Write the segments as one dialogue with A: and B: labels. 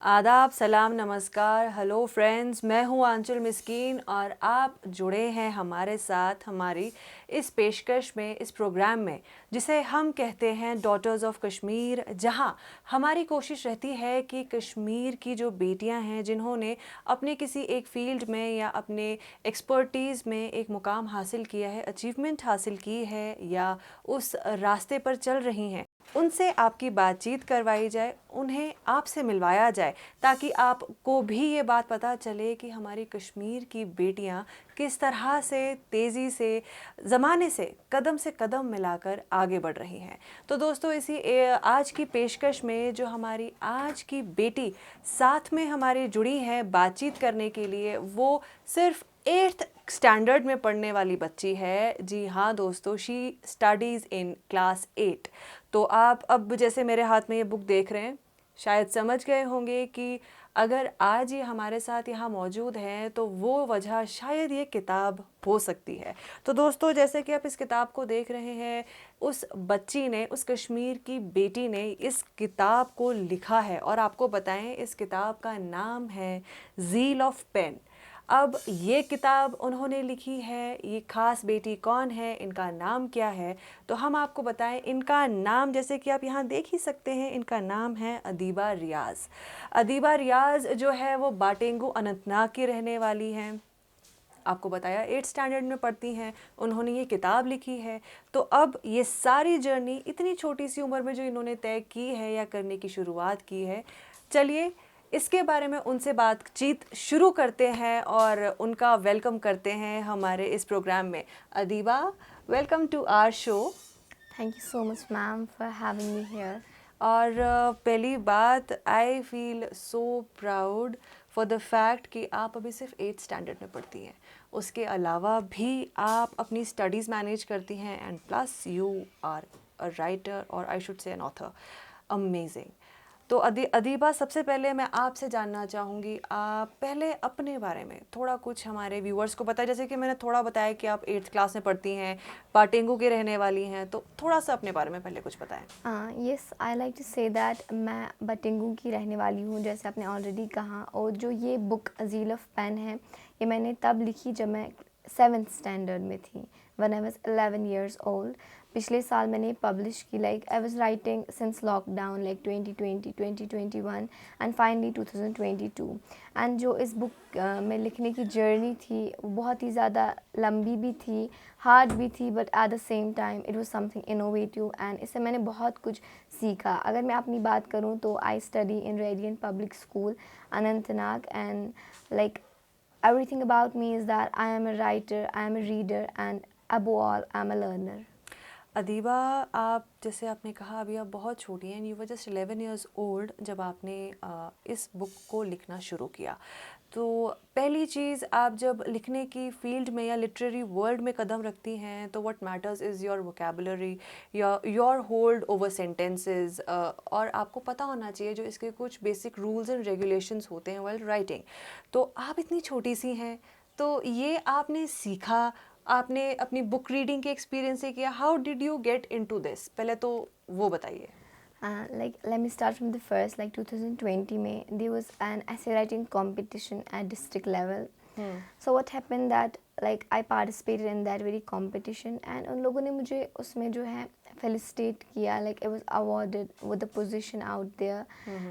A: आदाब, सलाम, नमस्कार, हेलो फ्रेंड्स। मैं हूँ आंचल मिस्कीन और आप जुड़े हैं हमारे साथ हमारी इस पेशकश में, इस प्रोग्राम में जिसे हम कहते हैं डॉटर्स ऑफ कश्मीर, जहाँ हमारी कोशिश रहती है कि कश्मीर की जो बेटियाँ हैं जिन्होंने अपने किसी एक फील्ड में या अपने एक्सपर्टीज़ में एक मुकाम हासिल किया है, अचीवमेंट हासिल की है या उस रास्ते पर चल रही हैं, उनसे आपकी बातचीत करवाई जाए, उन्हें आपसे मिलवाया जाए, ताकि आपको भी ये बात पता चले कि हमारी कश्मीर की बेटियां किस तरह से तेज़ी से ज़माने से कदम मिलाकर आगे बढ़ रही हैं। तो दोस्तों, आज की पेशकश में जो हमारी आज की बेटी साथ में हमारी जुड़ी है बातचीत करने के लिए, वो सिर्फ 8th स्टैंडर्ड में पढ़ने वाली बच्ची है। जी हाँ दोस्तों, शी स्टडीज़ इन क्लास 8। तो आप अब जैसे मेरे हाथ में ये बुक देख रहे हैं, शायद समझ गए होंगे कि अगर आज ये हमारे साथ यहाँ मौजूद हैं तो वो वजह शायद ये किताब हो सकती है। तो दोस्तों, जैसे कि आप इस किताब को देख रहे हैं, उस बच्ची ने, उस कश्मीर की बेटी ने इस किताब को लिखा है और आपको बताएं, इस किताब का नाम है ज़ील ऑफ पेन। अब ये किताब उन्होंने लिखी है, ये ख़ास बेटी कौन है, इनका नाम क्या है, तो हम आपको बताएं। इनका नाम, जैसे कि आप यहाँ देख ही सकते हैं, इनका नाम है अदीबा रियाज़। अदीबा रियाज़ जो है वो बाटेंगू अनंतनाग की रहने वाली हैं। आपको बताया 8th स्टैंडर्ड में पढ़ती हैं, उन्होंने ये किताब लिखी है। तो अब ये सारी जर्नी इतनी छोटी सी उम्र में जो इन्होंने तय की है या करने की शुरुआत की है, चलिए इसके बारे में उनसे बातचीत शुरू करते हैं और उनका वेलकम करते हैं हमारे इस प्रोग्राम में। Adiba, welcome to our show.
B: Thank you so much, ma'am, for having me here.
A: और पहली बात, I feel so proud for the fact कि आप अभी सिर्फ 8th स्टैंडर्ड में पढ़ती हैं। उसके अलावा भी आप अपनी स्टडीज़ मैनेज करती हैं and plus you are a writer और I should say an author. Amazing. तो अदीबा, सबसे पहले मैं आपसे जानना चाहूँगी, आप पहले अपने बारे में थोड़ा कुछ हमारे व्यूअर्स को बताएं। जैसे कि मैंने थोड़ा बताया कि आप 8th क्लास में पढ़ती हैं, पाटेंगू की रहने वाली हैं, तो थोड़ा सा अपने बारे में पहले कुछ बताएं।
B: Yes, I like to say that मैं बटिंगू की रहने वाली हूँ, जैसे आपने ऑलरेडी कहा। और जो ये बुक ज़ील ऑफ पेन है, ये मैंने तब लिखी जब मैं 7th स्टैंडर्ड में थी, when I was 11 years old. पिछले साल मैंने पब्लिश की, like I was writing since lockdown, like 2020, 2021 and finally 2022। And जो इस बुक में लिखने की जर्नी थी वो बहुत ही ज़्यादा लंबी भी थी, हार्ड भी थी, but at the same time it was something innovative and इससे मैंने बहुत कुछ सीखा। अगर मैं अपनी बात करूँ तो I study in radiant public school Anantnag, and like everything about me is that I am a writer, I am a reader, and above all, I am a learner.
A: Adiba, आप जैसे आपने कहा अभी आप बहुत छोटी हैं, you were just 11 years old जब आपने इस बुक को लिखना शुरू किया। तो पहली चीज़, आप जब लिखने की फील्ड में या लिटरेरी वर्ल्ड में कदम रखती हैं तो what matters is your vocabulary, your hold over sentences, और आपको पता होना चाहिए जो इसके कुछ बेसिक रूल्स एंड रेगुलेशंस होते हैं व्हाइल राइटिंग। तो आप इतनी छोटी सी हैं, तो ये आपने सीखा, आपने अपनी बुक रीडिंग के एक्सपीरियंस से किया। How did you get into this, पहले तो वो बताइए।
B: Like let me start from the first, like 2020 में there was an essay writing competition at district level. So what happened that like I participated in that very competition, and उन लोगों ने मुझे उसमें जो है felicitate किया, like I was awarded with the position out there,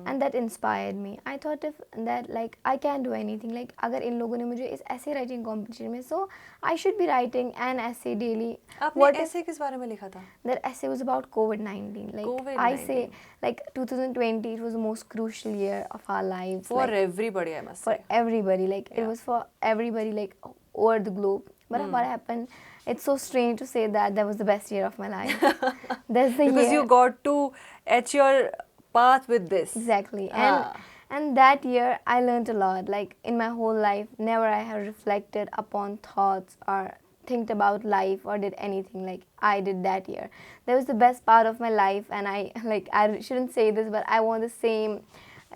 B: and that inspired me. I thought if that like I can do anything, like अगर इन लोगों ने मुझे इस essay writing competition में, so I should be writing an essay daily.
A: आपने ऐसे किस बारे में लिखा था?
B: That essay was about COVID-19. Like
A: COVID-19.
B: I say, like 2020, it was the most crucial year of our lives.
A: For
B: like,
A: everybody, I must
B: for
A: say.
B: everybody, like it was for everybody, like over the globe. But what happened? It's so strange to say that was the best year of my life. That's the
A: Because
B: year.
A: you got to etch your path with this.
B: Exactly. And that year I learned a lot. Like in my whole life, never I have reflected upon thoughts or think about life or did anything like I did that year. That was the best part of my life, and I shouldn't say this, but I want the same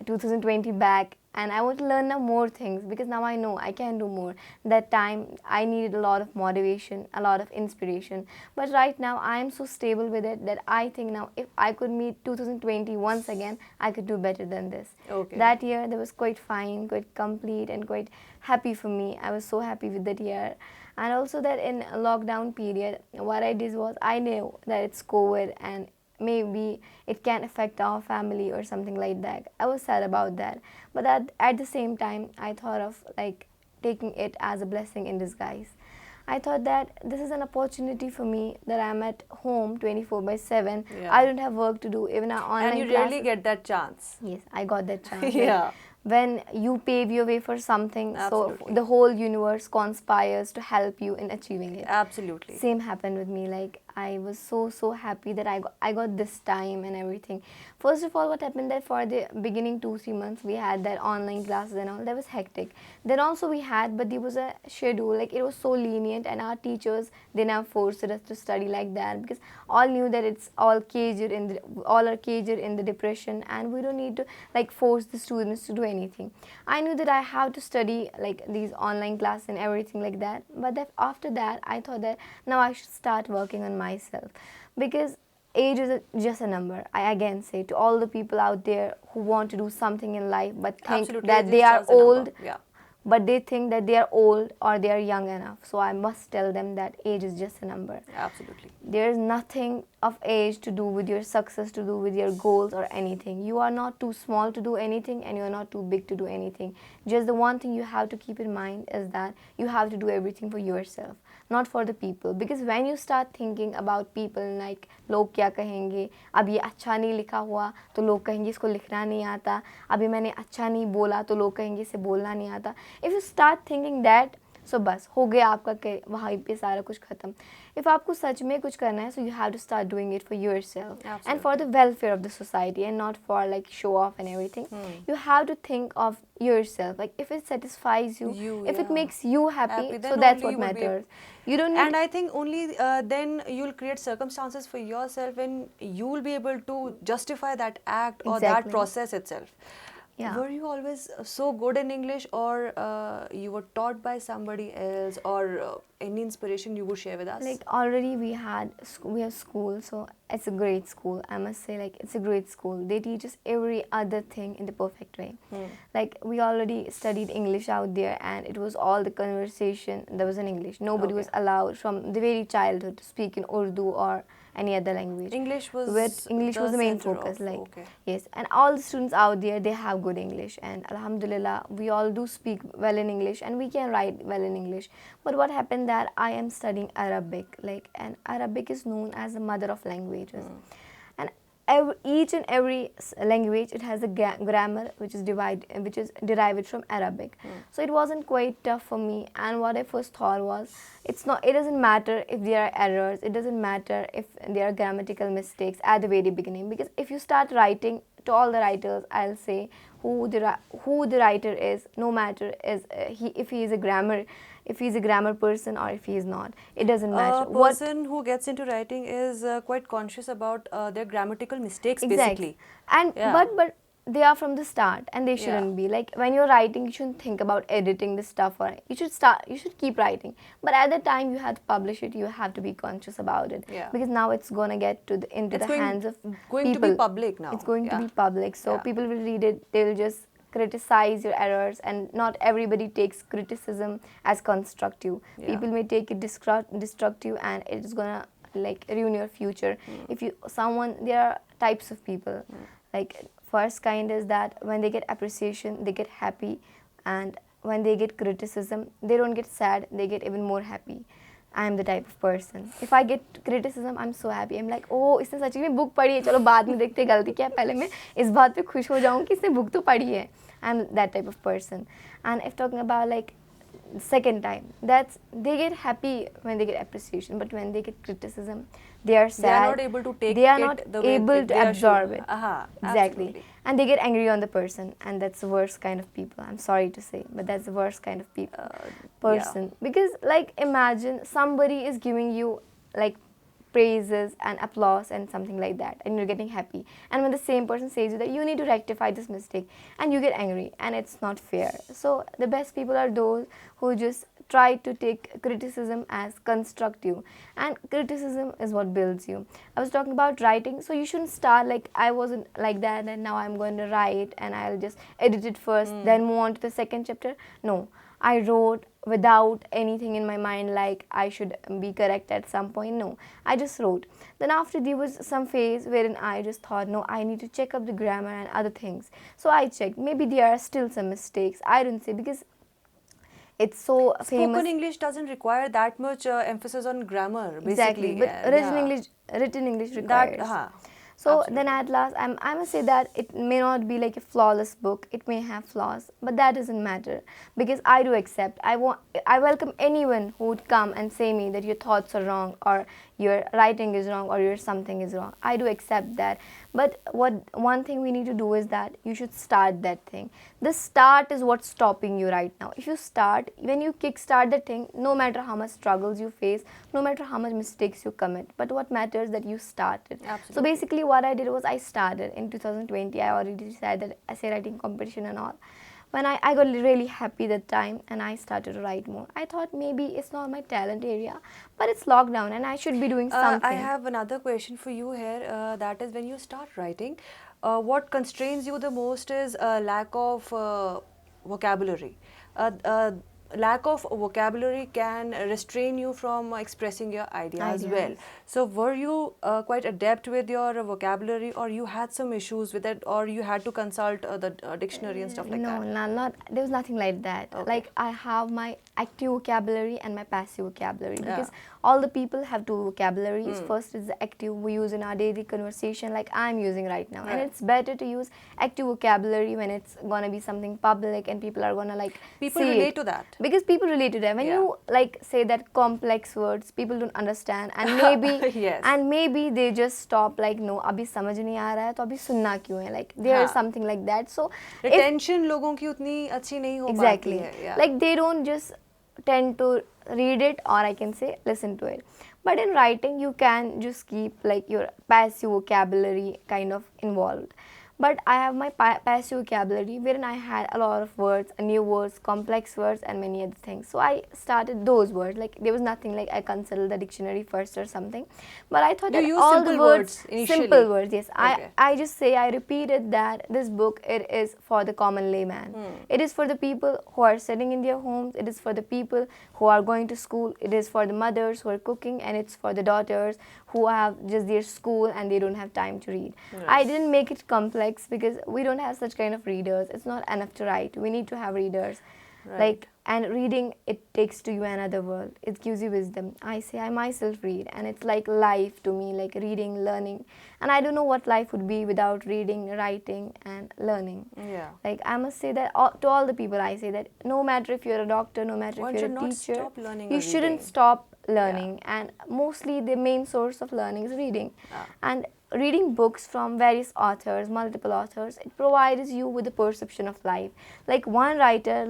B: 2020 back and I want to learn now more things, because now I know I can do more. That time I needed a lot of motivation, a lot of inspiration, but right now I am so stable with it that I think now if I could meet 2020 once again, I could do better than this.
A: Okay.
B: That year that was quite fine, quite complete, and quite happy for me. I was so happy with that year. And also that in lockdown period, what I did was, I knew that it's COVID and maybe it can affect our family or something like that. I was sad about that, but at the same time I thought of like taking it as a blessing in disguise. I thought that this is an opportunity for me, that I'm at home 24/7.
A: Yeah.
B: I don't have work to do, even our online
A: And you
B: classes.
A: rarely get that chance.
B: Yes, I got that chance.
A: Yeah.
B: When you pave your way for something,
A: Absolutely.
B: so the whole universe conspires to help you in achieving it.
A: Absolutely.
B: Same happened with me. Like, I was so happy that I got this time and everything. First of all, what happened, that for the beginning 2-3 months we had that online classes and all, that was hectic. Then also we had, but there was a schedule, like it was so lenient, and our teachers, they now forced us to study like that, because all knew that it's all all are caged in the depression, and we don't need to like force the students to do anything. I knew that I have to study like these online classes and everything like that, but that after that I thought that now I should start working on myself, because age is just a number. I again say to all the people out there who want to do something in life but think
A: Absolutely.
B: that
A: Age
B: they
A: is
B: are
A: just a number.
B: old,
A: Yeah.
B: but they think that they are old or they are young enough. So I must tell them that age is just a number.
A: Absolutely.
B: There is nothing of age to do with your success, to do with your goals or anything. You are not too small to do anything, and you are not too big to do anything. Just the one thing you have to keep in mind is that you have to do everything for yourself, not for the people. Because when you start thinking about people like लोग क्या कहेंगे, अब ये अच्छा नहीं लिखा हुआ तो लोग कहेंगे इसको लिखना नहीं आता, अभी मैंने अच्छा नहीं बोला तो लोग कहेंगे इसे बोलना नहीं आता. If you start thinking that, so बस हो गया आपका वहाँ पे सारा कुछ खत्म. If आपको सच में कुछ करना है, so you have to start doing it for yourself.
A: Absolutely.
B: And for the welfare of the society, and not for like show off and everything. You have to think of yourself. Like if it satisfies you, if it
A: yeah.
B: makes you happy,
A: Happy,
B: so
A: then
B: that's
A: only
B: what
A: you will be
B: matters. You don't need.
A: And I think only then you'll create circumstances for yourself when you'll be able to justify that act or that
B: Exactly.
A: process itself.
B: Yeah.
A: Were you always so good in English, or you were taught by somebody else, or any inspiration you would share with us?
B: Like already we have school, so it's a great school. I must say, like it's a great school. They teach us every other thing in the perfect way. Like we already studied English out there, and it was all the conversation that was in English. Nobody was allowed from the very childhood to speak in Urdu or any other language.
A: English was
B: the main
A: center
B: focus.
A: of-
B: Like
A: okay.
B: yes, and all the students out there, they have good English, and Alhamdulillah, we all do speak well in English, and we can write well in English. But what happened that I am studying Arabic, like, and Arabic is known as the mother of languages, and each and every language, it has a grammar which is derived from Arabic. So it wasn't quite tough for me, and what I first thought was, it doesn't matter if there are errors, it doesn't matter if there are grammatical mistakes at the very beginning, because if you start writing, to all the writers I'll say, who the writer is, no matter if he is a grammar person or if he is not, it doesn't matter.
A: A person who gets into writing is quite conscious about their grammatical mistakes,
B: Exactly.
A: basically.
B: And
A: Yeah.
B: but they are from the start, and they shouldn't be. Like when you're writing, you shouldn't think about editing the stuff, or you should keep writing. But at the time you have to publish it, you have to be conscious about it.
A: Yeah.
B: Because now it's gonna get into
A: It's
B: the hands of
A: going to
B: people.
A: be public now.
B: It's going to
A: Yeah.
B: be public, so
A: Yeah.
B: people will read it. They'll just criticize your errors, and not everybody takes criticism as constructive.
A: Yeah.
B: People may take it destructive, and it is gonna like ruin your future. If there are types of people. Like first kind is that when they get appreciation, they get happy, and when they get criticism, they don't get sad, they get even more happy. I am the type of person. If I get criticism, I'm so happy. I'm like, oh, इसने सच्ची में book पढ़ी है, चलो बाद में देखते हैं गलती क्या है, पहले मैं इस बात पे खुश हो जाऊँ कि इसने बुक तो पढ़ी है. I'm that type of person. And if talking about like second time, that's they get happy when they get appreciation, but when they get criticism, they are sad.
A: They are not able to take
B: They are
A: it
B: not
A: the way
B: able
A: they
B: to
A: are
B: absorb
A: should.
B: it.
A: Aha,
B: Exactly.
A: absolutely.
B: And they get angry on the person, and that's the worst kind of people. I'm sorry to say, but that's the worst kind of people. Person. Because like imagine somebody is giving you like praises and applause and something like that, and you're getting happy. And when the same person says you that you need to rectify this mistake, and you get angry, and it's not fair. So the best people are those who just try to take criticism as constructive, and criticism is what builds you. I was talking about writing, so you shouldn't start like I wasn't like that and now I'm going to write and I'll just edit it first, then move on to the second chapter. No, I wrote without anything in my mind like I should be correct at some point. No, I just wrote. Then after there was some phase wherein I just thought, no, I need to check up the grammar and other things. So I checked. Maybe there are still some mistakes. I don't say, because it's so famous.
A: Spoken English doesn't require that much emphasis on grammar, basically.
B: Exactly, but written English requires.
A: That,
B: so
A: absolutely.
B: then at last, I must say that it may not be like a flawless book. It may have flaws, but that doesn't matter, because I do accept. I welcome anyone who would come and say me that your thoughts are wrong, or your writing is wrong, or your something is wrong. I do accept that. But one thing we need to do is that you should start that thing. The start is what's stopping you right now. If you start, when you kickstart the thing, no matter how much struggles you face, no matter how much mistakes you commit, but what matters is that you started.
A: Absolutely.
B: So basically what I did was I started in 2020. I already decided essay writing competition and all. When I got really happy that time and I started to write more. I thought maybe it's not my talent area, but it's lockdown and I should be doing something.
A: I have another question for you here. That is, when you start writing, what constrains you the most is lack of vocabulary. Lack of vocabulary can restrain you from expressing your idea as well. So were you quite adept with your vocabulary, or you had some issues with it, or you had to consult the dictionary and stuff like that?
B: No, not there was nothing like that.
A: Okay.
B: Like I have my active vocabulary and my passive vocabulary, because all the people have two vocabularies. First is the active we use in our daily conversation, like I'm using right now, and it's better to use active vocabulary when it's gonna be something public and people are gonna like
A: people
B: see
A: relate
B: it.
A: to that.
B: Because people relate to that. When you like say that complex words, people don't understand, and maybe
A: Yes.
B: and maybe they just stop like, no, abhi samajh nahi aa raha hai, to abhi sunna kyun hai? Like there is something like that. So
A: retention लोगों की उतनी अच्छी नहीं हो
B: exactly
A: पाती है.
B: like they don't just tend to read it, or I can say listen to it. But in writing you can just keep like your passive vocabulary kind of involved. But I have my passive vocabulary wherein I had a lot of words, new words, complex words, and many other things. So I started those words. Like there was nothing like I consulted the dictionary first or something. But I thought
A: You
B: that
A: use
B: all
A: simple
B: the words,
A: initially.
B: simple words, yes.
A: Okay.
B: I just say, I repeated that this book, it is for the common layman. It is for the people who are sitting in their homes. It is for the people who are going to school. It is for the mothers who are cooking, and it's for the daughters who have just their school and they don't have time to read.
A: Yes.
B: I didn't make it complex because we don't have such kind of readers. It's not enough to write. We need to have readers.
A: Right.
B: Like, and reading, it takes to you another world. It gives you wisdom. I say, I myself read, and it's like life to me, like reading, learning. And I don't know what life would be without reading, writing, and learning.
A: Yeah.
B: Like, I must say that to all the people, I say that no matter if you're a doctor, no matter
A: One
B: if you're
A: should
B: a
A: not
B: teacher,
A: stop learning
B: you
A: or
B: shouldn't
A: reading.
B: stop learning. And mostly the main source of learning is reading. And reading books from various authors, multiple authors, it provides you with a perception of life. Like one writer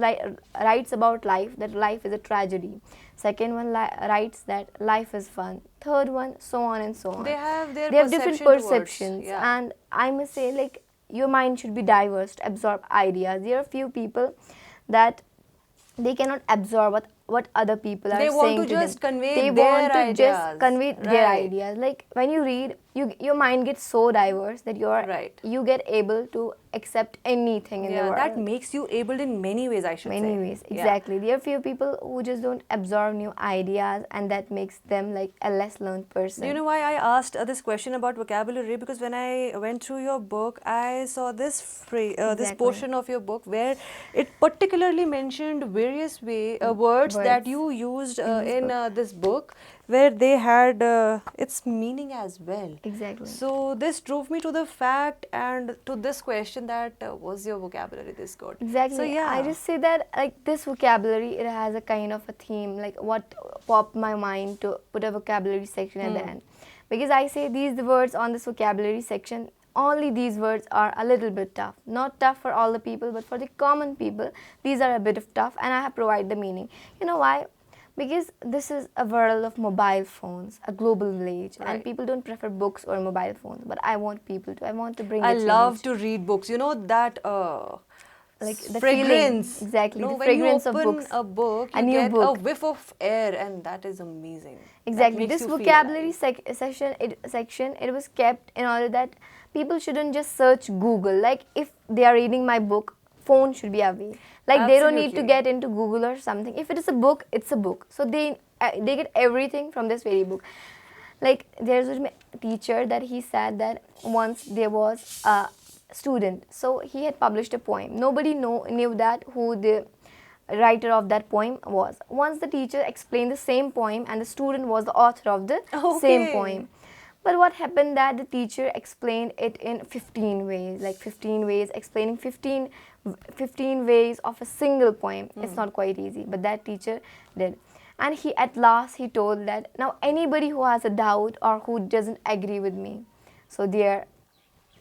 B: writes about life, that life is a tragedy. Second one writes that life is fun. Third one, so on and so on.
A: They have their
B: different
A: perception
B: perceptions.
A: towards, yeah.
B: And I must say, like, your mind should be diverse to absorb ideas. There are few people that they cannot absorb what other people are
A: They
B: saying
A: want to
B: them.
A: just convey
B: They
A: their
B: want to
A: ideas.
B: just convey their
A: Right.
B: ideas. Like when you read, your mind gets so diverse that
A: Right.
B: you get able to accept anything in the world.
A: That makes you able in many ways, I should say.
B: Many ways,
A: Yeah.
B: exactly. There are few people who just don't absorb new ideas, and that makes them like a less learned person.
A: Do you know why I asked this question about vocabulary? Because when I went through your book, I saw this phrase, this
B: Exactly.
A: portion of your book where it particularly mentioned various words that you used in this book, where they had its meaning as well.
B: Exactly.
A: So this drove me to the fact and to this question that was your vocabulary this good?
B: Exactly.
A: So yeah,
B: I just say that like this vocabulary, it has a kind of a theme, like what popped my mind to put a vocabulary section at the end. Because I say these words on this vocabulary section, only these words are a little bit tough. Not tough for all the people, but for the common people, these are a bit of tough, and I have provided the meaning. You know why? Because this is a world of mobile phones, a global village,
A: Right.
B: and people don't prefer books or mobile phones. But I want people to. I want to bring
A: I
B: the
A: love
B: change.
A: to read books. You know that
B: Like the
A: fragrance.
B: feeling, exactly,
A: No,
B: the
A: when you
B: fragrance of
A: open
B: books.
A: a book,
B: A
A: you
B: new
A: get a
B: book.
A: whiff of air, and that is amazing. That
B: Exactly.
A: makes
B: This
A: you feel
B: vocabulary
A: alive.
B: section, it was kept in order that people shouldn't just search Google. Like if they are reading my book, phone should be away. Like they don't need to
A: Absolutely.
B: get into Google or something. If it is a book, it's a book. So they get everything from this very book. Like there's a teacher that he said that once there was a student, so he had published a poem. Nobody knew that who the writer of that poem was. Once the teacher explained the same poem and the student was the author of the same
A: Okay.
B: poem. But what happened that the teacher explained it in 15 ways, like 15 ways, explaining 15 ways of a single poem. It's not quite easy, but that teacher did. And he at last he told that now anybody who has a doubt or who doesn't agree with me, so there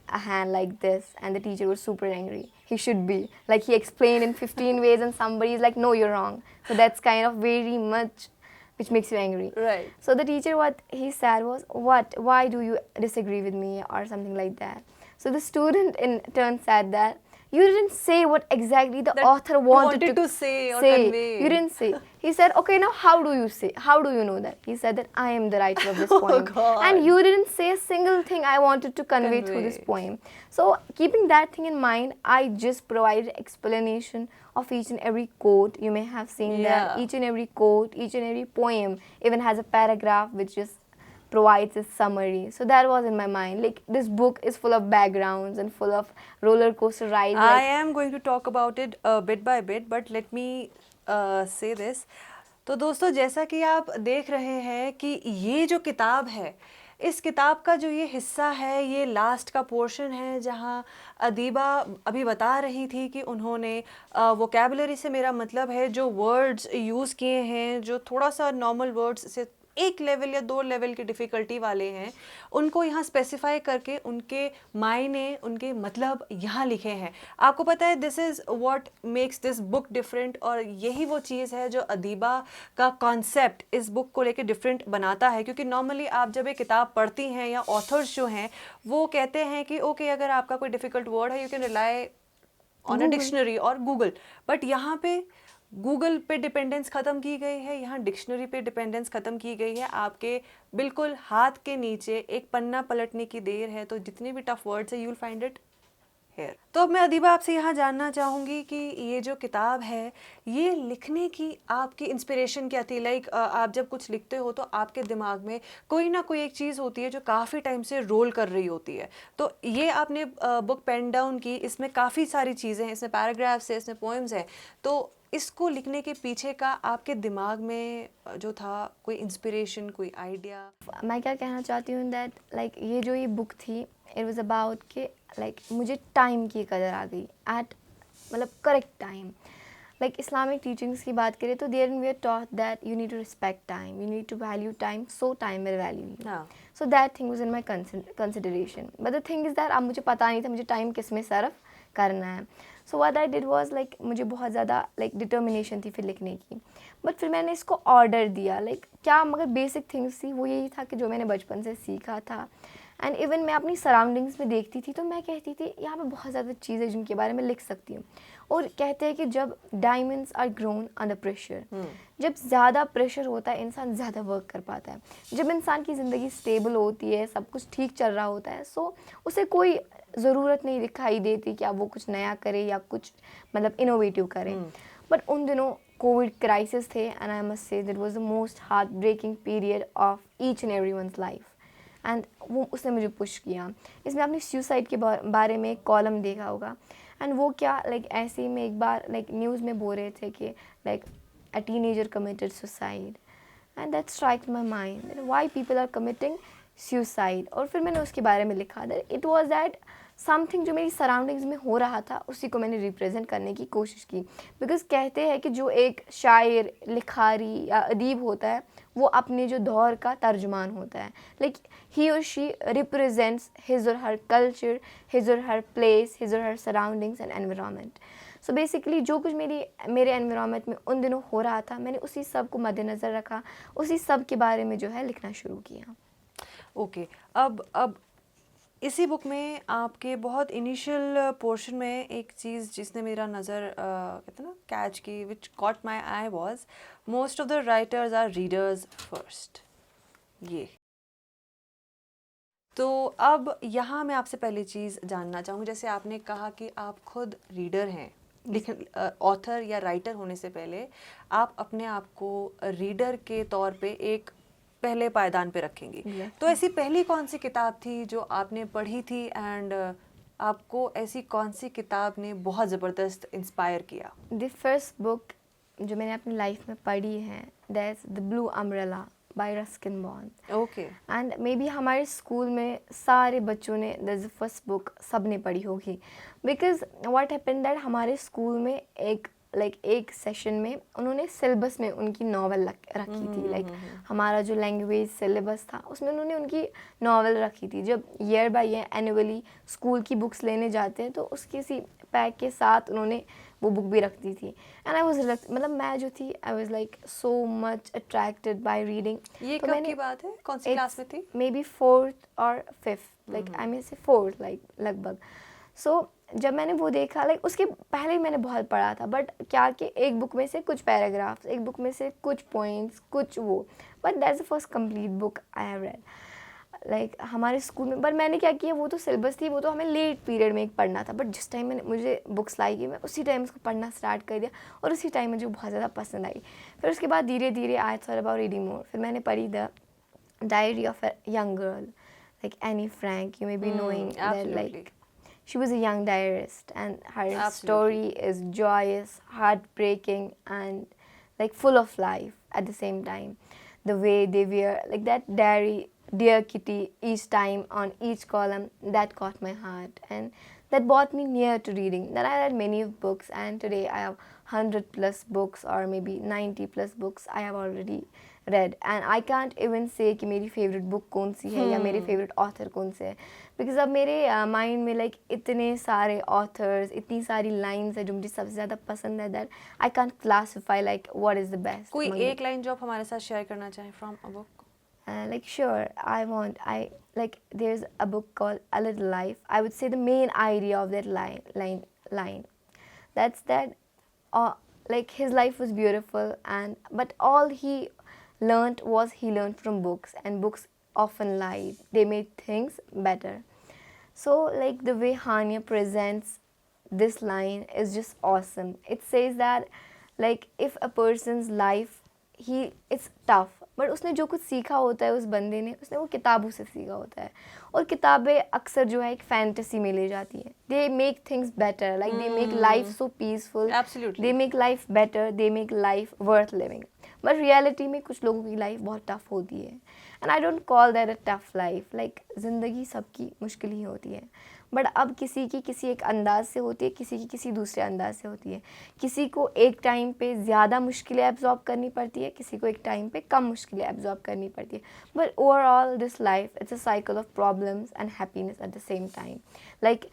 B: a hand like this, and the teacher was super angry. He should be like he explained in 15 ways and somebody is like no, you're wrong. So that's kind of very much which makes you angry.
A: Right.
B: So the teacher, what he said was, what, why do you disagree with me or something like that. So the student in turn said that you didn't say what exactly the
A: That
B: author
A: you
B: wanted
A: to say or
B: say.
A: convey.
B: You didn't say. He said, okay, now how do you say? How do you know that? He said that I am the writer of this
A: Oh
B: poem.
A: God.
B: And you didn't say a single thing I wanted to convey through this
A: Convey.
B: poem. So keeping that thing in mind, I just provided explanation of each and every quote. You may have seen that
A: Yeah.
B: each and every quote, each and every poem even has a paragraph which just provides a summary. So that was in my mind. Like this book is full of backgrounds and full of roller coaster rides.
A: I
B: Like
A: am going to talk about it bit by bit, but let me say this. तो दोस्तों जैसा कि आप देख रहे हैं कि ये जो किताब है, इस किताब का जो ये हिस्सा है, ये लास्ट का पोर्शन है जहाँ अदीबा अभी बता रही थी कि उन्होंने वोकैबुलरी से मेरा मतलब है जो वर्ड्स यूज़ किए हैं, जो थोड़ा सा नॉर्मल वर्ड्स से एक लेवल या दो लेवल की डिफ़िकल्टी वाले हैं, उनको यहाँ स्पेसिफाई करके उनके मायने, उनके मतलब यहाँ लिखे हैं. आपको पता है this is what makes this book different, और यही वो चीज़ है जो अदीबा का कॉन्सेप्ट इस बुक को लेके डिफरेंट बनाता है. क्योंकि नॉर्मली आप जब एक किताब पढ़ती हैं या ऑथर्स जो हैं वो कहते हैं कि ओके अगर आपका कोई डिफ़िकल्ट वर्ड है you can rely on a dictionary और गूगल, बट यहाँ पे गूगल पे डिपेंडेंस ख़त्म की गई है, यहाँ डिक्शनरी पे डिपेंडेंस ख़त्म की गई है. आपके बिल्कुल हाथ के नीचे एक पन्ना पलटने की देर है, तो जितने भी टफ वर्ड्स है you will find it here. तो अब मैं अदीबा आपसे यहाँ जानना चाहूँगी कि ये जो किताब है ये लिखने की आपकी इंस्पिरेशन क्या थी. लाइक आप जब कुछ लिखते हो तो आपके दिमाग में कोई ना कोई एक चीज़ होती है जो काफ़ी टाइम से रोल कर रही होती है. तो ये आपने बुक पेन डाउन की, इसमें काफ़ी सारी चीज़ें हैं, इसमें पैराग्राफ्स है, इसमें पोएम्स हैं. तो इसको लिखने के पीछे का आपके दिमाग में जो था कोई इंस्पिरेशन, कोई आइडिया.
B: मैं क्या कहना चाहती हूँ दैट लाइक ये जो ये बुक थी इट वाज अबाउट कि लाइक मुझे टाइम की कदर आ गई एट मतलब correct time. Like Islamic teachings की बात करें तो there we are taught that you need to respect time, you need to value time, so time will value you.
A: हाँ.
B: So that thing was in my consideration. But the thing is that अब मुझे पता नहीं था मुझे time किस में सर्व करना है. So what I did was like मुझे बहुत ज़्यादा लाइक डिटर्मिनेशन थी फिर लिखने की. बट फिर मैंने इसको ऑर्डर दिया. लाइक क्या मगर बेसिक थिंग्स थी वो यही था कि जो मैंने बचपन से सीखा था. एंड इवन मैं अपनी सराउंडिंग्स में देखती थी तो मैं कहती थी यहाँ पे बहुत ज़्यादा चीज़ें जिनके बारे में लिख सकती हूँ. और कहते हैं कि जब diamonds are grown under pressure, जब ज़्यादा प्रेशर होता है इंसान ज़्यादा वर्क कर पाता है. जब इंसान की ज़िंदगी स्टेबल होती है, सब कुछ ठीक चल रहा होता है, सो उसे कोई ज़रूरत नहीं दिखाई देती कि अब वो कुछ नया करे या कुछ मतलब इनोवेटिव करे. बट उन दिनों कोविड क्राइसिस थे and I must say that was the most heart breaking period of each and every one's life. And वो उसने मुझे पुश किया. इसमें आपने सुसाइड के बारे में एक कॉलम देखा होगा. एंड वो क्या लाइक ऐसे ही में एक बार लाइक न्यूज़ में बोल रहे थे कि like a teenager committed suicide and that strike my mind why people are committing suicide. और फिर मैंने उसके बारे में लिखा that it was that something जो मेरी सराउंडिंग्स में हो रहा था उसी को मैंने रिप्रेजेंट करने की कोशिश की. बिकॉज कहते हैं कि जो एक शायर, लिखारी या अदीब होता है वो अपने जो दौर का तर्जुमान होता है. लाइक ही और शी रिप्रेजेंट्स हिज और हर कल्चर, हिज और हर प्लेस, हिज और her surroundings and environment. So basically जो कुछ मेरे एनवायरनमेंट में उन दिनों हो रहा था, मैंने उसी सब को मद्देनज़र रखा, उसी सब के बारे में जो है लिखना शुरू किया।
A: ओके, अब इसी बुक में आपके बहुत इनिशियल पोर्शन में एक चीज़ जिसने मेरा नज़र कहते हैं ना कैच की, which caught my eye was most of the writers are readers first. ये तो अब यहाँ मैं आपसे पहली चीज़ जानना चाहूँगी, जैसे आपने कहा कि आप खुद रीडर हैं, ऑथर या राइटर होने से पहले आप अपने आप को रीडर के तौर पे एक पहले पायदान पे रखेंगी। तो ऐसी पहली कौन सी किताब थी जो आपने पढ़ी थी एंड आपको ऐसी कौन सी किताब ने बहुत ज़बरदस्त इंस्पायर किया?
B: द फर्स्ट बुक जो मैंने अपनी लाइफ में पढ़ी है, that's the blue umbrella bye Ruskin bond.
A: Okay.
B: And may be हमारे स्कूल में सारे बच्चों ने दैट्स द फर्स्ट बुक सब ने पढ़ी होगी, बिकॉज व्हाट हैपेंड दैट हमारे स्कूल में एक सेशन में उन्होंने सिलेबस में उनकी नॉवल रखी थी। हमारा जो लैंग्वेज सिलेबस था उसमें उन्होंने उनकी नॉवल रखी थी। जब year by year annually school की बुक्स लेने जाते हैं तो उसकी सी पैक के साथ उन्होंने वो बुक भी रखती थी। एंड आई वाज मतलब मैं जो थी I was like so much attracted by reading.
A: ये कब की बात है, कौन सी क्लास में थी?
B: मे बी 4th और 5th, लाइक आई मीन से 4th लाइक लगभग। सो जब मैंने वो देखा, लाइक उसके पहले ही मैंने बहुत पढ़ा था, बट क्या कि एक बुक में से कुछ पैराग्राफ्स, एक बुक में से कुछ पॉइंट्स, कुछ वो, but that's the first complete book I have read. Like हमारे स्कूल में, पर मैंने क्या किया, वो तो सिलेबस थी, वो तो हमें लेट पीरियड में एक पढ़ना था, बट जिस टाइम मैंने मुझे बुक्स लाई गई मैं उसी टाइम उसको पढ़ना स्टार्ट कर दिया और उसी टाइम मुझे बहुत ज़्यादा पसंद आई। फिर उसके बाद धीरे धीरे I thought about reading more. फिर मैंने पढ़ी the diary of a young girl, like Anne Frank, you may be knowing that, like she was a young diarist and her story is joyous, heartbreaking and like full of life at the same time. The way they wear like that diary, dear kitty, each time on each column, that caught my heart and that brought me near to reading. Then I read many books and today I have 100 plus books or maybe 90 plus books I have already read and I can't even say कि मेरी favorite book कौन सी है या मेरे favorite author कौन से है, because अब मेरे mind में like इतने सारे authors, इतनी सारी lines है जो मुझे सबसे ज़्यादा पसंद है, that I can't classify like what is the best.
A: कोई एक लाइन जो आप हमारे साथ शेयर करना चाहें from a book?
B: Like sure, I like there's a book called A Little Life. I would say the main idea of that line, that's that like his life was beautiful and but all he learned from books, and books often lied, they made things better. So like the way Hania presents this line is just awesome. It says that like if a person's life it's tough, but उसने जो कुछ सीखा होता है उस बंदे ने, उसने वो किताबों से सीखा होता है, और किताबें अक्सर जो है एक फैंटेसी में ले जाती है। They make things better, like they make life so peaceful, they make life better, they make life worth living, but reality में कुछ लोगों की लाइफ बहुत टफ होती है। And I don't call that a tough life, like ज़िंदगी सबकी मुश्किल ही होती है, बट अब किसी की किसी एक अंदाज से होती है, किसी की किसी दूसरे अंदाज से होती है। किसी को एक टाइम पे ज़्यादा मुश्किलें एब्जॉर्ब करनी पड़ती है, किसी को एक टाइम पे कम मुश्किलें एब्जॉर्ब करनी पड़ती है, but overall this life it's a cycle of problems and happiness eight the same time. Like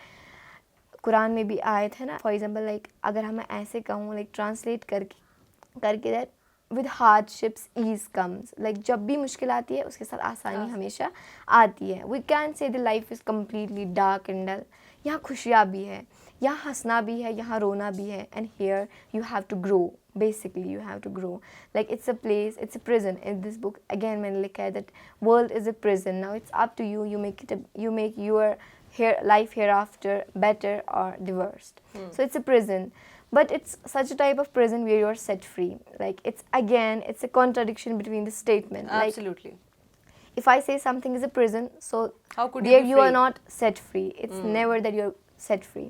B: Quran में भी आयत है ना, फॉर एग्जाम्पल लाइक अगर हम ऐसे कहूँ, लाइक ट्रांसलेट करके that with hardships ease comes, like जब भी मुश्किल आती है उसके साथ आसानी हमेशा आती है। We can say the life is completely dark and dull. यहाँ खुशियाँ भी है, यहाँ हंसना भी है, यहाँ रोना भी है, and here you have to grow, basically you have to grow. Like it's a place, it's a prison. In this book again मैंने लिखा है that world is a prison, now it's up to you, you make your life hereafter better or divorced. So it's a prison, but it's such a type of prison where you are set free. Like it's a contradiction between the statement.
A: Absolutely.
B: Like, if I say something is a prison, so
A: how could
B: there
A: you be
B: you
A: free?
B: are not set free. It's never that you're set free.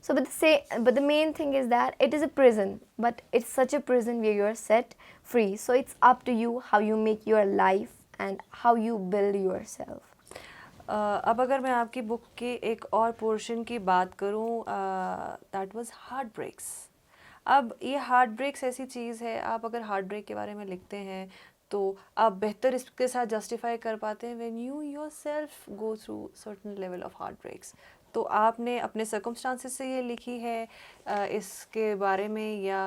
B: So but the main thing is that it is a prison, but it's such a prison where you are set free. So it's up to you how you make your life and how you build yourself.
A: अब अगर मैं आपकी book के एक और portion की बात करूं, दैट वाज हार्ट ब्रेक्स। अब ये हार्ट ब्रेक्स ऐसी चीज़ है, आप अगर हार्ट ब्रेक के बारे में लिखते हैं तो आप बेहतर इसके साथ जस्टिफाई कर पाते हैं when you yourself go through certain level of heart breaks. तो आपने अपने सर्कमस्टांसेस से ये लिखी है इसके बारे में, या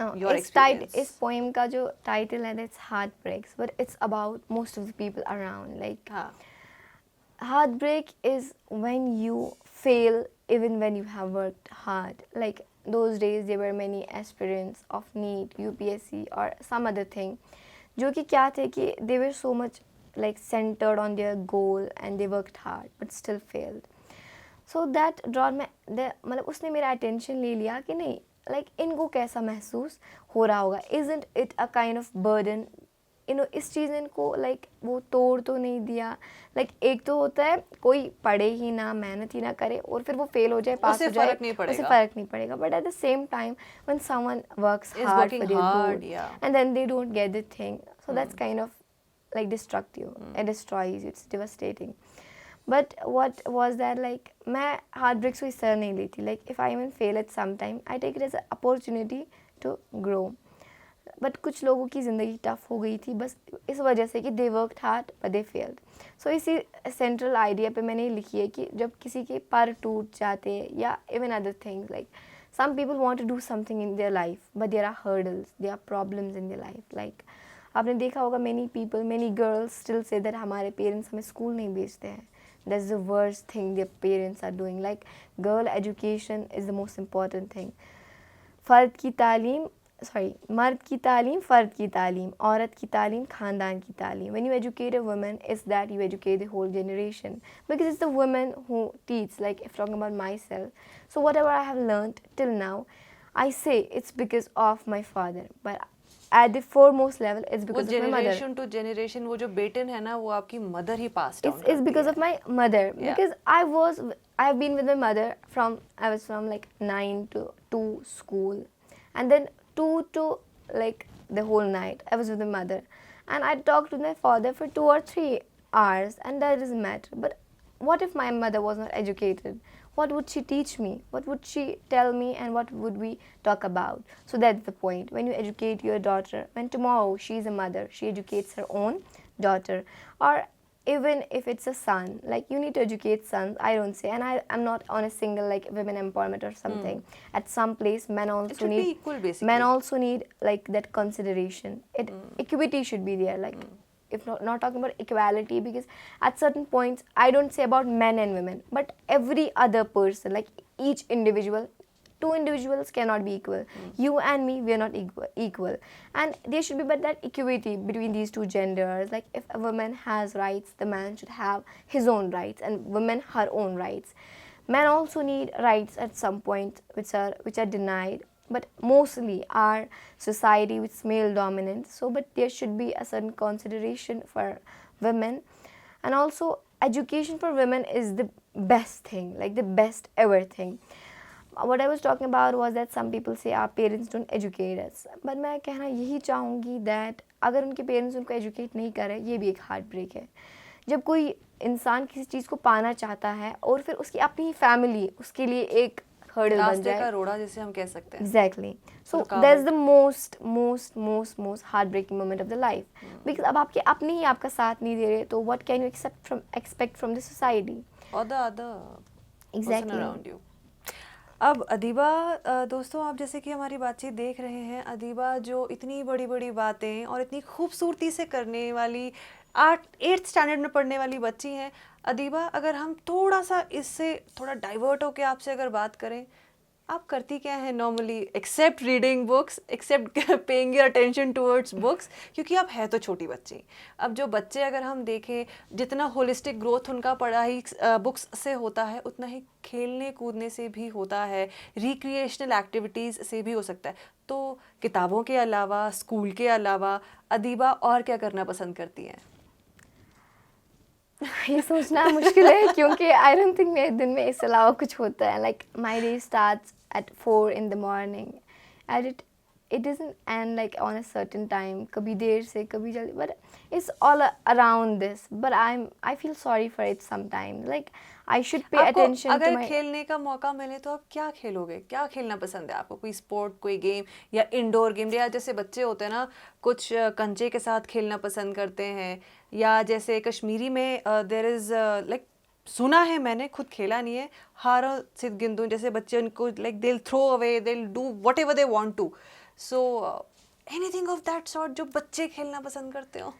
A: योर
B: इस
A: एक्सपीरियंस?
B: पोएम का जो टाइटल है that's heart breaks, but it's about most of the people around. Like
A: हाँ.
B: heartbreak is when you fail even when you have worked hard. Like those days there were many aspirants of NEET, UPSC or some other thing जो कि क्या थे कि they were so much like centered on their goal and they worked hard but still failed. So that drawn my मतलब उसने मेरा attention ले लिया कि नहीं, like इनको कैसा महसूस हो रहा होगा, isn't it a kind of burden, इस चीज़ ने इनको लाइक वो तोड़ तो नहीं दिया. लाइक एक तो होता है कोई पढ़े ही ना, मेहनत ही ना करे और फिर वो फेल हो जाए, पास हो जाए, उसे फ़र्क नहीं पड़ेगा. But at the same time when someone works hard for their goal and then they don't get the thing, so that's kind of like destructive, it destroys you, it's devastating. But what was that, like मैं heartbreaks को इस तरह नहीं लेती. Like if I even fail at some time, I take it as an opportunity to grow. But कुछ लोगों की ज़िंदगी टफ हो गई थी बस इस वजह से कि they worked hard but they failed. So इसी सेंट्रल आइडिया पे मैंने लिखी है कि जब किसी के पर टूट जाते हैं या even other things, like some people want to do something in their life but there are hurdles, there are problems in their life. Like आपने देखा होगा many people, many girls still say that हमारे parents हमें school नहीं भेजते हैं. That's the worst thing their parents are doing. Like girl education is the most important thing. मर्द की तालीम, फ़र्द की तालीम, औरत की तालीम, ख़ानदान की तालीम. When you educate a woman, is that you educate the whole generation, because it's the women who teach. Like if talking about myself, so whatever I have learned till now, I say it's because of my father, but at the foremost level it's because of my mother.
A: Generation to generation वो जो batten है ना वो आपकी mother he pass down
B: It's because of my mother, because I have been with my mother from I was from like 9 to school, and then 2 to like the whole night I was with my mother, and I talked to my father for 2 or 3 hours, and that doesn't matter. But what if my mother was not educated? What would she teach me? What would she tell me, and what would we talk about? So that's the point. When you educate your daughter, when tomorrow she is a mother, she educates her own daughter, or even if it's a son, like you need to educate sons. I don't say, and I'm not on a single like women empowerment or something. At some place men also need
A: equal, basically.
B: Men also need like that consideration. Equity should be there, like if not talking about equality, because at certain points I don't say about men and women, but every other person, like each individual. 2 individuals cannot be equal. You and me, we are not equal. And there should be but that equity between these 2 genders. Like if a woman has rights, the man should have his own rights, and women her own rights. Men also need rights at some point which are denied, but mostly our society which is male dominant. So but there should be a certain consideration for women. And also education for women is the best thing, like the best ever thing. What I was talking about was that some people say our parents don't educate us, but मैं कहना यही चाहूँगी that अगर उनके parents उनको educate नहीं कर रहे, ये भी एक heart break है. जब कोई इंसान किसी चीज़ को पाना चाहता है और फिर उसकी अपनी family उसके लिए एक hurdle बन जाए,
A: रास्ते का रोड़ा जिसे हम कह सकते हैं.
B: Exactly. So that's the most heartbreaking moment of the life. Because अब आपके अपने ही आपका साथ नहीं दे रहे, तो what can you expect from the society
A: or the other
B: exactly
A: person around you? अब अदीबा, दोस्तों आप जैसे कि हमारी बातचीत देख रहे हैं, अदीबा जो इतनी बड़ी बड़ी बातें और इतनी खूबसूरती से करने वाली 8th स्टैंडर्ड में पढ़ने वाली बच्ची हैं. अदीबा, अगर हम थोड़ा सा इससे थोड़ा डाइवर्ट होकर आपसे अगर बात करें, आप करती क्या है normally, except reading books, except paying your attention towards books, क्योंकि आप है तो छोटी बच्ची. अब जो बच्चे अगर हम देखें, जितना होलिस्टिक ग्रोथ उनका पढ़ाई बुक्स से होता है, उतना ही खेलने कूदने से भी होता है, रिक्रिएशनल एक्टिविटीज़ से भी हो सकता है. तो किताबों के अलावा, स्कूल के अलावा अदीबा और क्या करना पसंद करती हैं?
B: ये सोचना मुश्किल है क्योंकि आई डोंट थिंक मेरे दिन में इसके अलावा कुछ होता है. Like my day starts at 4 in the morning, and it doesn't end like on a certain time, कभी देर से कभी जल्दी, but it's all around this. But I feel sorry for it sometimes. Like I should pay attention to my.
A: अगर खेलने का मौका मिले तो आप क्या खेलोगे? क्या खेलना पसंद है आपको? कोई स्पोर्ट, कोई गेम या इंडोर गेम, या जैसे बच्चे होते हैं ना, कुछ कंचे के साथ खेलना पसंद करते हैं, या जैसे कश्मीरी में देयर इज़ लाइक सुना है मैंने, खुद खेला नहीं है, हारो सिद्ध गिंदू जैसे बच्चे उनको like they throw away, they do whatever they want to. So anything of that sort जो बच्चे खेलना पसंद करते हो?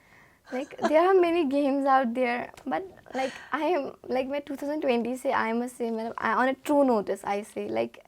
B: Like there are many games out there, but like I am like मैं 2020 से I must say मतलब on a true notice I say like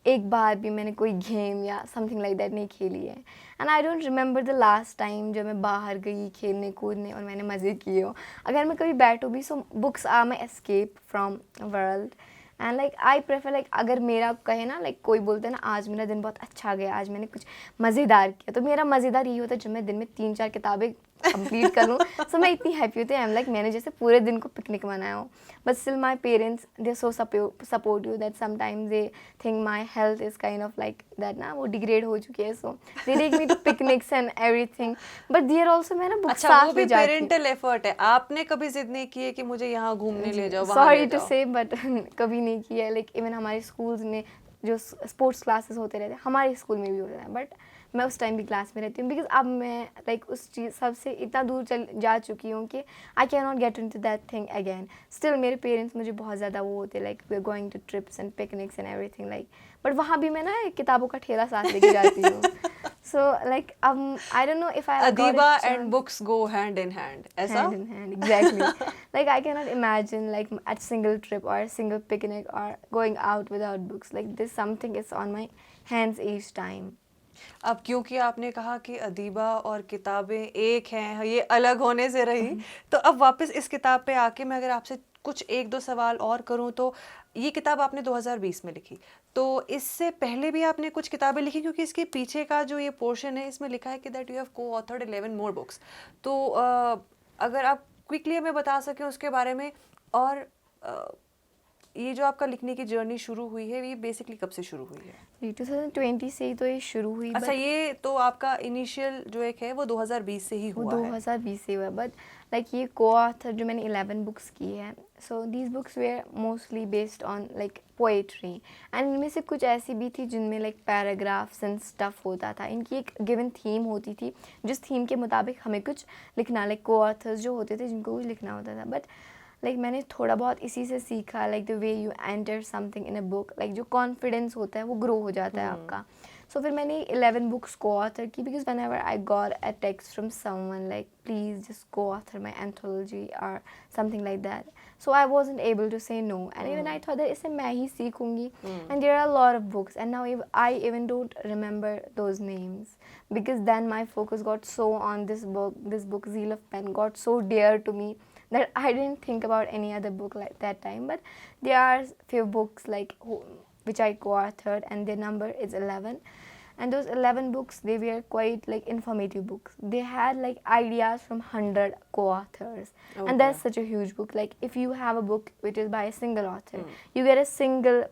B: एक बार भी मैंने कोई गेम या समथिंग लाइक दैट नहीं खेली है. And I don't remember the last time जब मैं बाहर गई खेलने कूदने और मैंने मज़े किए हो. अगर मैं कभी बैठूँ भी so books are my escape from world. And like I prefer like अगर मेरा कहे ना लाइक कोई बोलते हैं ना आज मेरा दिन बहुत अच्छा गया, आज मैंने कुछ मज़ेदार किया, तो मेरा मज़ेदार यही होता है जब मैं दिन में 3-4 किताबें कंप्लीट कर लूँ. सो मैं इतनी हैप्पी होती हूँ. लाइक मैंने जैसे पूरे दिन को पिकनिक मनाया हो. But still my parents they so supportive that sometimes they think my health is kind of like that ना, वो डिग्रेड हो चुकी है. So they take me to picnics and everything. But there also मैं ना book
A: अच्छा,
B: साथ
A: वो भी
B: ले जाती हूँ.
A: पेरेंटल एफर्ट है, आपने कभी जिद नहीं की है कि मुझे यहाँ घूमने ले जाओ, वहाँ
B: सॉरी
A: ले
B: टू
A: जाओ?
B: से बट कभी नहीं किया है. लाइक इवन हमारे स्कूल्स में जो स्पोर्ट्स क्लासेस होते रहते हैं, हमारे स्कूल में भी होते हैं, बट मैं उस टाइम भी क्लास में रहती हूँ बिकॉज अब मैं लाइक उस चीज़ सबसे इतना दूर चल जा चुकी हूँ कि I can not get into that thing again. Still मेरे पेरेंट्स मुझे बहुत ज़्यादा वो होते like we are going to trips and picnics and everything like. But वहाँ भी मैं ना एक किताबों का ठेला साथ लेके जाती हूँ. So like I don't know if I
A: Adiba and books go hand in hand, ऐसा?
B: hand in hand, exactly. Like I cannot imagine like at single trip or a single picnic or going out without books. Like this something is on my hands each time.
A: अब क्योंकि आपने कहा कि अदीबा और किताबें एक हैं, ये अलग होने से रही, तो अब वापस इस किताब पे आके मैं अगर आपसे कुछ एक दो सवाल और करूं, तो ये किताब आपने 2020 में लिखी, तो इससे पहले भी आपने कुछ किताबें लिखी? क्योंकि इसके पीछे का जो ये पोर्शन है इसमें लिखा है कि दैट यू हैव को ऑथर्ड 11 मोर बुक्स. तो अगर आप क्विकली हमें बता सकें उसके बारे में. और ये जो आपका लिखने की जर्नी शुरू हुई है, ये बेसिकली कब से शुरू हुई है?
B: ये 2020 से ही तो ये शुरू हुई.
A: अच्छा, ये तो आपका इनिशियल जो एक है वो 2020 से ही
B: वो
A: हुआ है.
B: 2020 से हुआ. बट लाइक ये को ऑथर जो मैंने 11 बुक्स की है, so these books were mostly based on like poetry. And इनमें से कुछ ऐसी भी थी जिनमें लाइक पैराग्राफ्स एंड स्टफ होता था. इनकी एक गिवन थीम होती थी, जिस थीम के मुताबिक हमें कुछ लिखना, लाइक को ऑथर्स जो होते थे जिनको कुछ लिखना होता था. बट लाइक मैंने थोड़ा बहुत इसी से सीखा like the way you enter something in a book, like जो कॉन्फिडेंस होता है वो ग्रो हो जाता है आपका. सो फिर मैंने 11 बुक्स को ऑथर की because whenever I got a text from someone like please just coauthor my anthology और something like that. So I wasn't able to say no and even I thought that इसे मैं ही सीखूंगी. And there are lot of books and now I even don't remember those names because then my focus got so on this book Zeal of Pen got so dear to me that I didn't think about any other book like that time. But there are few books like which I co-authored and their number is 11, and those 11 books they were quite like informative books. They had like ideas from 100 co-authors. Okay. And that's such a huge book. Like if you have a book which is by a single author, you get a single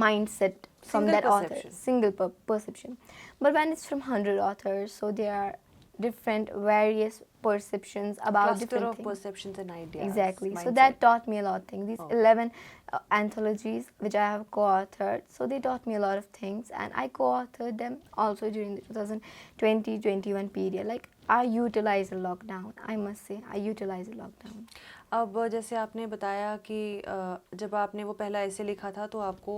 B: mindset from
A: Single
B: that
A: perception.
B: author, single perception. But when it's from 100 authors, so there are different various perceptions about
A: Cluster
B: different
A: of
B: things.
A: perceptions and ideas.
B: Exactly. So
A: mindset.
B: that taught me a lot of things. These
A: Okay.
B: 11 anthologies which I have co-authored, so they taught me a lot of things, and I co-authored them also during the 2020-21 period. Like I utilized the lockdown. I must say I utilized the lockdown.
A: अब जैसे आपने बताया कि जब आपने वो पहला ऐसे लिखा था तो आपको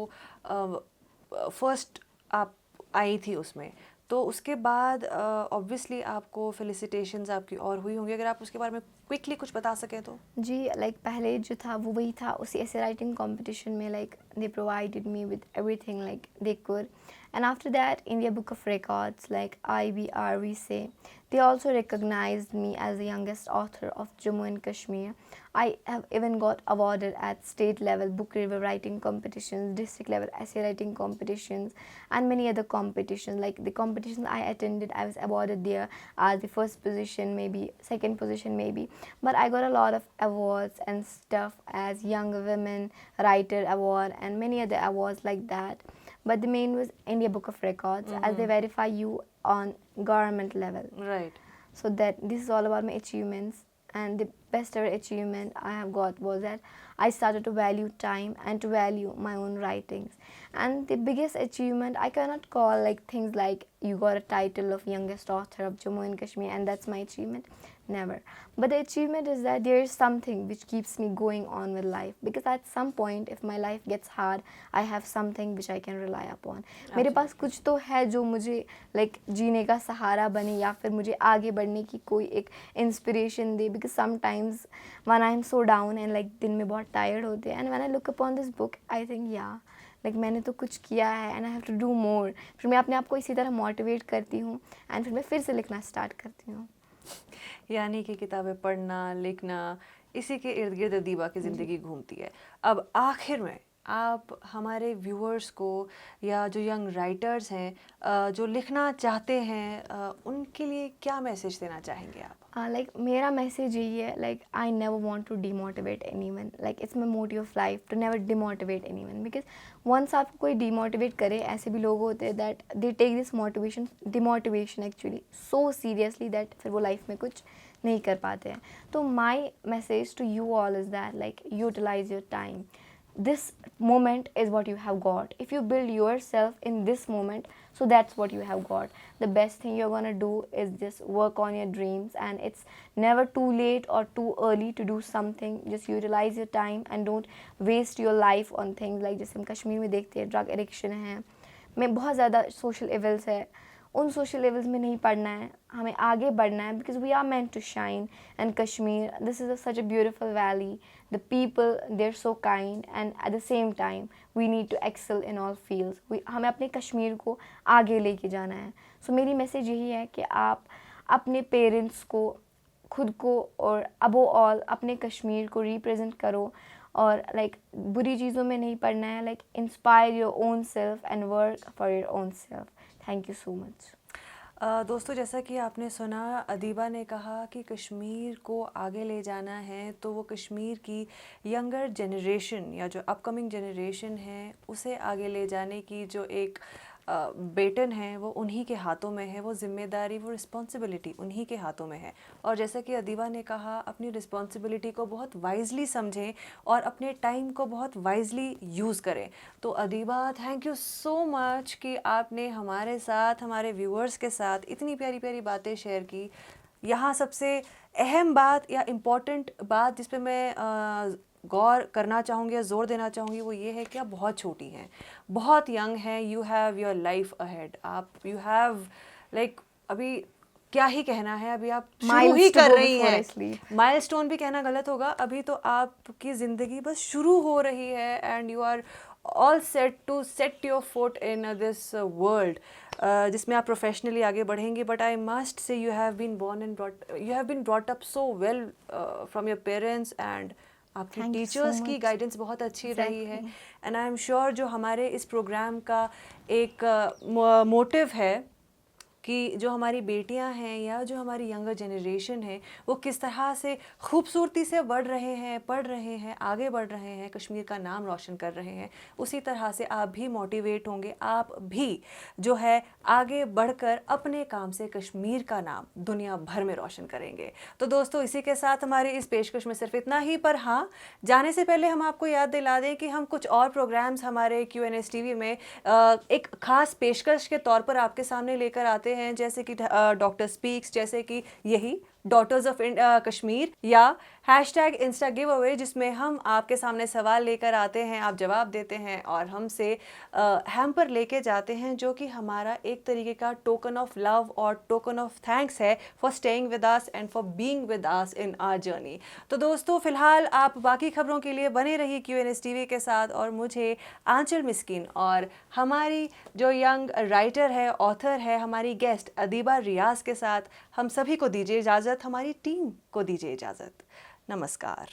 A: फर्स्ट आप आई थी उसमें, तो उसके बाद ऑब्वियसली आपको फेलिसिटेशंस आपकी और हुई होंगी. अगर आप उसके बारे में क्विकली कुछ बता सकें तो.
B: जी लाइक पहले जो था वो वही था, उसी ऐसे राइटिंग कंपटीशन में like they provided me with everything like they could. And after that, in their book of records, like IBR, we say, they also recognized me as the youngest author of Jammu and Kashmir. I have even got awarded at state level book review writing competitions, district level essay writing competitions, and many other competitions. Like the competitions I attended, I was awarded there as the first position, maybe second position, maybe. But I got a lot of awards and stuff as Young Women Writer Award and many other awards like that. But the main was India Book of Records, as they verify you on government level.
A: Right.
B: So that this is all about my achievements, and best ever achievement I have got was that I started to value time and to value my own writings. And the biggest achievement I cannot call like things like you got a title of youngest author of Jammu and Kashmir and that's my achievement. Never. But the achievement is that there is something which keeps me going on with life, because at some point if my life gets hard, I have something which I can rely upon. मेरे पास कुछ तो है जो मुझे like जीने का सहारा बने या फिर मुझे आगे बढ़ने की कोई एक inspiration they, because sometimes when I am so down and like दिन में बहुत tired होते हैं and when I look upon this book I think yeah like मैंने तो कुछ किया है and I have to do more. फिर मैं अपने आप को इसी तरह मोटिवेट करती हूँ and फिर मैं फिर से लिखना स्टार्ट करती हूँ.
A: यानी कि किताबें पढ़ना, लिखना, इसी के इर्द गिर्द अदीबा की ज़िंदगी घूमती है. अब आखिर में आप हमारे व्यूअर्स को या जो यंग राइटर्स हैं जो लिखना चाहते हैं उनके लिए क्या मैसेज देना चाहेंगे आप?
B: Like मेरा मैसेज यही है, like I never want to demotivate anyone. Like it's my motto of life to never demotivate anyone, because once आपको कोई demotivate करे, ऐसे भी लोग होते हैं that they take this demotivation actually so seriously that फिर वो लाइफ में कुछ नहीं कर पाते हैं. तो my message to you all is that like utilize your time. This moment is what you have got. If you build yourself in this moment, so that's what you have got. The best thing you're gonna do is just work on your dreams, and it's never too late or too early to do something. Just utilize your time and don't waste your life on things like जैसे हम कश्मीर में देखते हैं drug addiction है, में बहुत ज़्यादा social evils है. उन सोशल लेवल्स में नहीं पढ़ना है, हमें आगे बढ़ना है, because we are meant to shine. And Kashmir, this is such a beautiful valley, the people they are so kind, and at the same time we need to excel in all fields. हमें अपने कश्मीर को आगे लेके जाना है. सो मेरी message यही है कि आप अपने पेरेंट्स को, खुद को और अबो ऑल अपने कश्मीर को रिप्रेजेंट करो, और लाइक बुरी चीज़ों में नहीं पढ़ना है. Like inspire your own self and work for your own self. Thank you so much.
A: दोस्तों, जैसा कि आपने सुना, अदीबा ने कहा कि कश्मीर को आगे ले जाना है तो वो कश्मीर की यंगर जनरेशन या जो अपकमिंग जनरेशन है उसे आगे ले जाने की जो एक बेटन है वो उन्हीं के हाथों में है. वो ज़िम्मेदारी, वो रिस्पॉन्सिबिलिटी उन्हीं के हाथों में है. और जैसा कि अदीबा ने कहा, अपनी रिस्पॉन्सिबिलिटी को बहुत वाइजली समझें और अपने टाइम को बहुत वाइजली यूज़ करें. तो Adiba, thank you so much कि आपने हमारे साथ, हमारे व्यूअर्स के साथ इतनी प्यारी प्यारी बातें शेयर की. यहाँ सबसे अहम बात या इम्पॉर्टेंट बात जिस पे मैं गौर करना चाहूँगी या ज़ोर देना चाहूँगी वो ये है कि आप बहुत छोटी हैं, बहुत यंग हैं. You have your life ahead. आप यू हैव लाइक अभी क्या ही कहना है, अभी आप शुरू ही कर रही हैं. माइलस्टोन भी कहना गलत होगा. अभी तो आपकी ज़िंदगी बस शुरू हो रही है and you are all set to set your foot in this world जिसमें आप प्रोफेशनली आगे बढ़ेंगे. But I must say you have been brought up so well from your parents, and आपकी टीचर्स की गाइडेंस बहुत अच्छी रही है. एंड आई एम श्योर जो हमारे इस प्रोग्राम का एक मोटिव है कि जो हमारी बेटियां हैं या जो हमारी यंगर जनरेशन है वो किस तरह से खूबसूरती से बढ़ रहे हैं, पढ़ रहे हैं, आगे बढ़ रहे हैं, कश्मीर का नाम रोशन कर रहे हैं, उसी तरह से आप भी मोटिवेट होंगे. आप भी जो है आगे बढ़कर अपने काम से कश्मीर का नाम दुनिया भर में रोशन करेंगे. तो दोस्तों, इसी के साथ हमारी इस पेशकश में सिर्फ इतना ही. पर हाँ, जाने से पहले हम आपको याद दिला दें कि हम कुछ और प्रोग्राम्स हमारे QNS TV में एक ख़ास पेशकश के तौर पर आपके सामने लेकर आते हैं, जैसे कि डॉक्टर स्पीक्स, जैसे कि यही डॉटर्स ऑफ कश्मीर, या हैशटैग इंस्टा गिव अवे, जिसमें हम आपके सामने सवाल लेकर आते हैं, आप जवाब देते हैं और हमसे हैम्पर लेके जाते हैं, जो कि हमारा एक तरीके का टोकन ऑफ लव और टोकन ऑफ थैंक्स है for staying with us and for being with us in our journey. तो दोस्तों, फिलहाल आप बाकी खबरों के लिए बने रहिए QNS TV के साथ, और मुझे आंचल मिस्कीन और हमारी जो यंग राइटर है, ऑथर है, हमारी गेस्ट अदीबा रियाज के साथ हम सभी को दीजिए इजाज़त, हमारी टीम को दीजिए इजाज़त. नमस्कार.